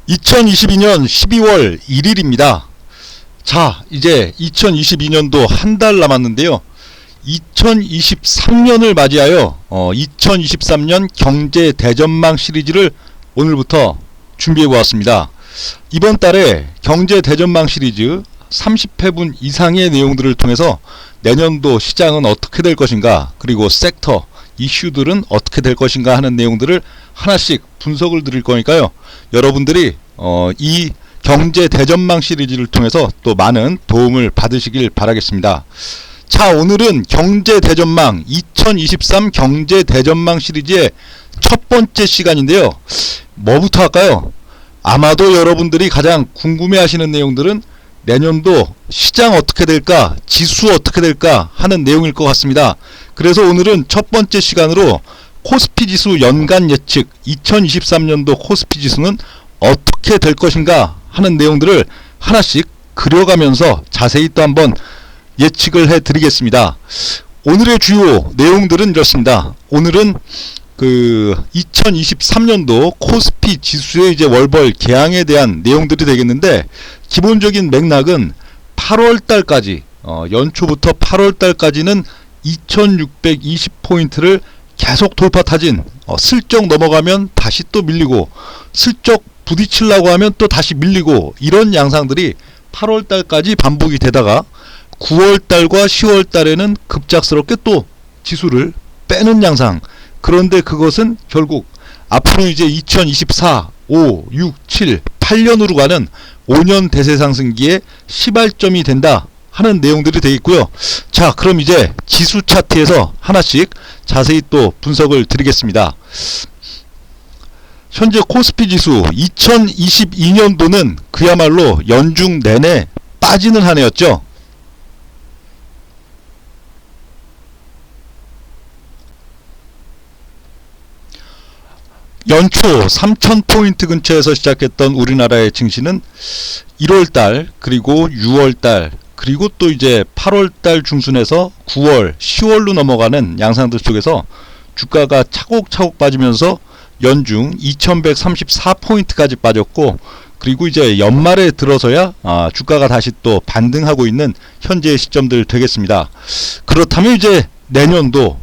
2022년 12월 1일입니다. 자, 이제 2022년도 한 달 남았는데요. 2023년을 맞이하여 2023년 경제 대전망 시리즈를 오늘부터 준비해 보았습니다. 이번 달에 경제 대전망 시리즈 30회분 이상의 내용들을 통해서 내년도 시장은 어떻게 될 것인가, 그리고 섹터, 이슈들은 어떻게 될 것인가 하는 내용들을 하나씩 분석을 드릴 거니까요. 여러분들이 이 경제 대전망 시리즈를 통해서 또 많은 도움을 받으시길 바라겠습니다. 자, 오늘은 경제 대전망 2023 경제 대전망 시리즈의 첫 번째 시간인데요. 뭐부터 할까요? 아마도 여러분들이 가장 궁금해 하시는 내용들은 내년도 시장 어떻게 될까, 지수 어떻게 될까 하는 내용일 것 같습니다. 그래서 오늘은 첫 번째 시간으로 코스피 지수 연간 예측 2023년도 코스피 지수는 어떻게 될 것인가 하는 내용들을 하나씩 그려가면서 자세히 또 한번 예측을 해 드리겠습니다. 오늘의 주요 내용들은 이렇습니다. 오늘은 2023년도 코스피 지수의 이제 월벌 개항에 대한 내용들이 되겠는데, 기본적인 맥락은 8월달까지 연초부터 8월달까지는 2620포인트를 계속 돌파 타진, 슬쩍 넘어가면 다시 또 밀리고, 슬쩍 부딪히려고 하면 또 다시 밀리고, 이런 양상들이 8월달까지 반복이 되다가 9월달과 10월달에는 급작스럽게 또 지수를 빼는 양상. 그런데 그것은 결국 앞으로 이제 2024, 5, 6, 7, 8년으로 가는 5년 대세상승기의 시발점이 된다 하는 내용들이 되겠고요. 자, 그럼 이제 지수 차트에서 하나씩 자세히 또 분석을 드리겠습니다. 현재 코스피 지수 2022년도는 그야말로 연중 내내 빠지는 한 해였죠. 연초 3000포인트 근처에서 시작했던 우리나라의 증시는 1월달, 그리고 6월달, 그리고 또 이제 8월달 중순에서 9월, 10월로 넘어가는 양상들 속에서 주가가 차곡차곡 빠지면서 연중 2134포인트까지 빠졌고, 그리고 이제 연말에 들어서야 주가가 다시 또 반등하고 있는 현재의 시점들 되겠습니다. 그렇다면 이제 내년도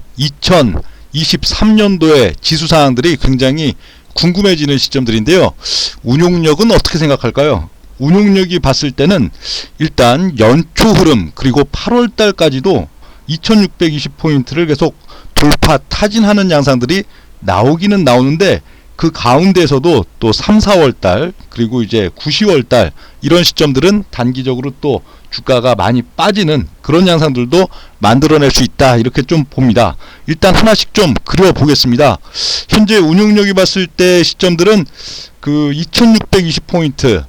2023년도의 지수 사항들이 굉장히 궁금해지는 시점들인데요. 운용력은 어떻게 생각할까요? 운용력이 봤을 때는 일단 연초 흐름, 그리고 8월달까지도 2620포인트를 계속 돌파 타진하는 양상들이 나오기는 나오는데, 그 가운데서도 또 3, 4월달, 그리고 이제 9, 10월달 이런 시점들은 단기적으로 또 주가가 많이 빠지는 그런 양상들도 만들어낼 수 있다, 이렇게 좀 봅니다. 일단 하나씩 좀 그려보겠습니다. 현재 운용력이 봤을 때 시점들은 2620포인트,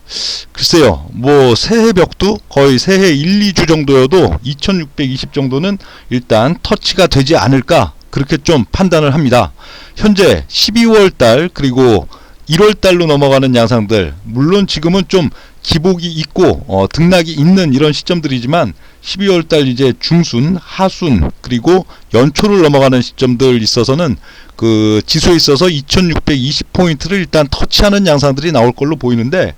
글쎄요, 뭐 새해 벽도 거의 새해 1, 2주 정도여도 2620 정도는 일단 터치가 되지 않을까, 그렇게 좀 판단을 합니다. 현재 12월달 그리고 1월달로 넘어가는 양상들, 물론 지금은 좀 기복이 있고 등락이 있는 이런 시점들이지만 12월달 이제 중순, 하순, 그리고 연초를 넘어가는 시점들 있어서는 그 지수에 있어서 2620포인트를 일단 터치하는 양상들이 나올 걸로 보이는데,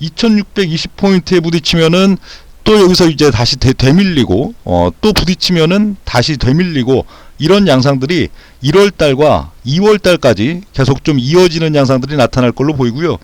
2620포인트에 부딪히면은 또 여기서 이제 다시 되밀리고 또 부딪히면은 다시 되밀리고, 이런 양상들이 1월달과 2월달까지 계속 좀 이어지는 양상들이 나타날 걸로 보이고요.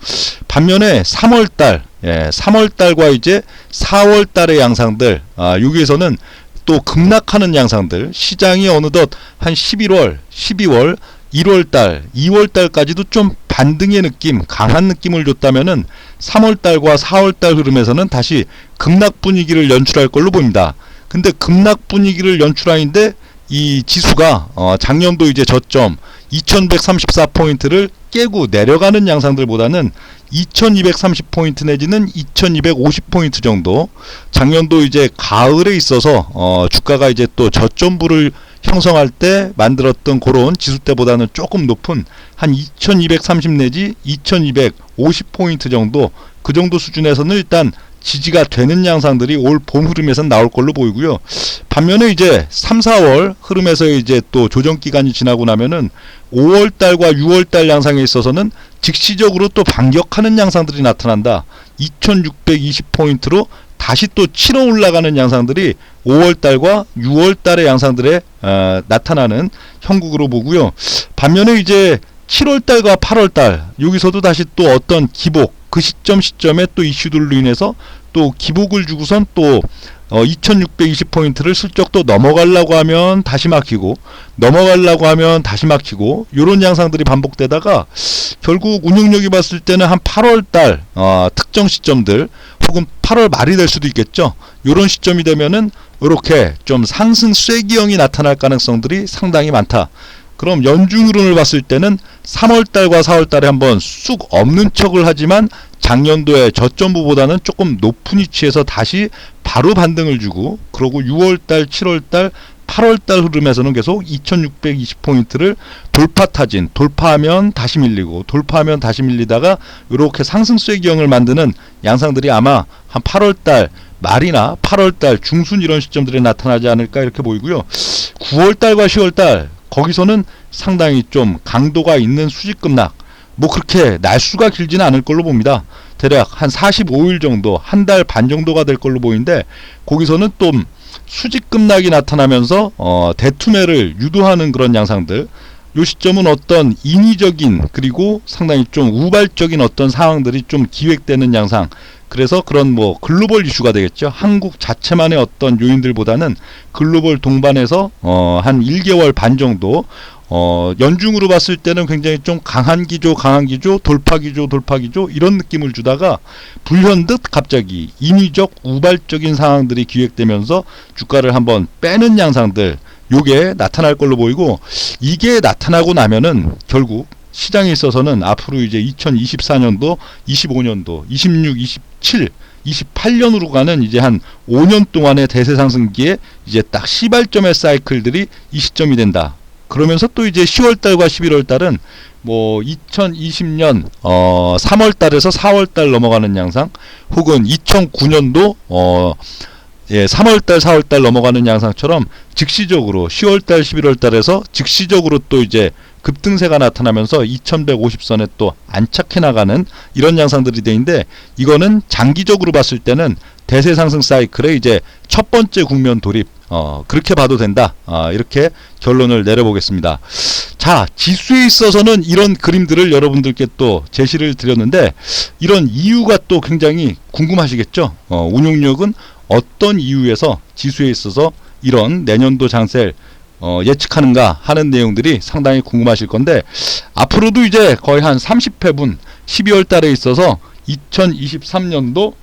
반면에 3월달, 3월달과 이제 4월달의 양상들, 여기에서는 또 급락하는 양상들, 시장이 어느덧 한 11월, 12월, 1월달, 2월달까지도 좀 반등의 느낌, 강한 느낌을 줬다면은 3월달과 4월달 흐름에서는 다시 급락 분위기를 연출할 걸로 보입니다. 근데 급락 분위기를 연출하는데 이 지수가 작년도 이제 저점 2134포인트를 깨고 내려가는 양상들보다는 2230포인트 내지는 2250포인트 정도, 작년도 이제 가을에 있어서 주가가 이제 또 저점부를 형성할 때 만들었던 그런 지수대보다는 조금 높은 한 2230 내지 2250포인트 정도, 그 정도 수준에서는 일단 지지가 되는 양상들이 올 봄 흐름에선 나올 걸로 보이고요. 반면에 이제 3, 4월 흐름에서 이제 또 조정 기간이 지나고 나면은 5월달과 6월달 양상에 있어서는 즉시적으로 또 반격하는 양상들이 나타난다. 2620포인트로 다시 또 치러 올라가는 양상들이 5월달과 6월달의 양상들에 나타나는 형국으로 보고요. 반면에 이제 7월달과 8월달 여기서도 다시 또 어떤 기복, 그 시점에 또 이슈들로 인해서 또 기복을 주고선 또 2620포인트를 슬쩍 또 넘어가려고 하면 다시 막히고, 넘어가려고 하면 다시 막히고, 요런 양상들이 반복되다가 결국 운용력이 봤을 때는 한 8월달 특정 시점들 혹은 8월 말이 될 수도 있겠죠. 요런 시점이 되면은 이렇게 좀 상승 쐐기형이 나타날 가능성들이 상당히 많다. 그럼 연중 흐름을 봤을 때는 3월달과 4월달에 한번 쑥 없는 척을 하지만 작년도에 저점부보다는 조금 높은 위치에서 다시 바로 반등을 주고, 그러고 6월달, 7월달, 8월달 흐름에서는 계속 2620포인트를 돌파 타진, 돌파하면 다시 밀리고, 돌파하면 다시 밀리다가 이렇게 상승 쐐기형을 만드는 양상들이 아마 한 8월달 말이나 8월달 중순 이런 시점들에 나타나지 않을까 이렇게 보이고요. 9월달과 10월달 거기서는 상당히 좀 강도가 있는 수직급락, 뭐 그렇게 날수가 길지는 않을 걸로 봅니다. 대략 한 45일 정도, 한 달 반 정도가 될 걸로 보이는데, 거기서는 좀 수직급락이 나타나면서 대투매를 유도하는 그런 양상들, 요 시점은 어떤 인위적인 그리고 상당히 좀 우발적인 어떤 상황들이 좀 기획되는 양상, 그래서 그런 뭐 글로벌 이슈가 되겠죠. 한국 자체만의 어떤 요인들보다는 글로벌 동반해서 한 1개월 반 정도 연중으로 봤을 때는 굉장히 좀 강한 기조, 돌파 기조 이런 느낌을 주다가 불현듯 갑자기 인위적 우발적인 상황들이 기획되면서 주가를 한번 빼는 양상들, 요게 나타날 걸로 보이고, 이게 나타나고 나면은 결국 시장에 있어서는 앞으로 이제 2024년도, 25년도, 26, 27, 28년으로 가는 이제 한 5년 동안의 대세 상승기에 이제 딱 시발점의 사이클들이 이 시점이 된다. 그러면서 또 이제 10월달과 11월달은 뭐 2020년 3월달에서 4월달 넘어가는 양상, 혹은 2009년도 3월달, 4월달 넘어가는 양상처럼 즉시적으로 10월달, 11월달에서 즉시적으로 또 이제 급등세가 나타나면서 2150선에 또 안착해 나가는 이런 양상들이 되는데, 이거는 장기적으로 봤을 때는 대세 상승 사이클의 이제 첫 번째 국면 돌입, 그렇게 봐도 된다. 이렇게 결론을 내려보겠습니다. 자, 지수에 있어서는 이런 그림들을 여러분들께 또 제시를 드렸는데, 이런 이유가 또 굉장히 궁금하시겠죠. 운용력은 어떤 이유에서 지수에 있어서 이런 내년도 장세를 예측하는가 하는 내용들이 상당히 궁금하실 건데, 앞으로도 이제 거의 한 30회분 12월 달에 있어서 2023년도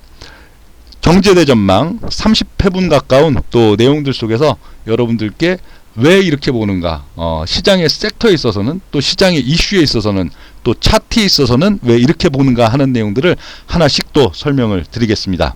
경제대전망 30회분 가까운 또 내용들 속에서 여러분들께 왜 이렇게 보는가, 시장의 섹터에 있어서는, 또 시장의 이슈에 있어서는, 또 차트에 있어서는 왜 이렇게 보는가 하는 내용들을 하나씩 또 설명을 드리겠습니다.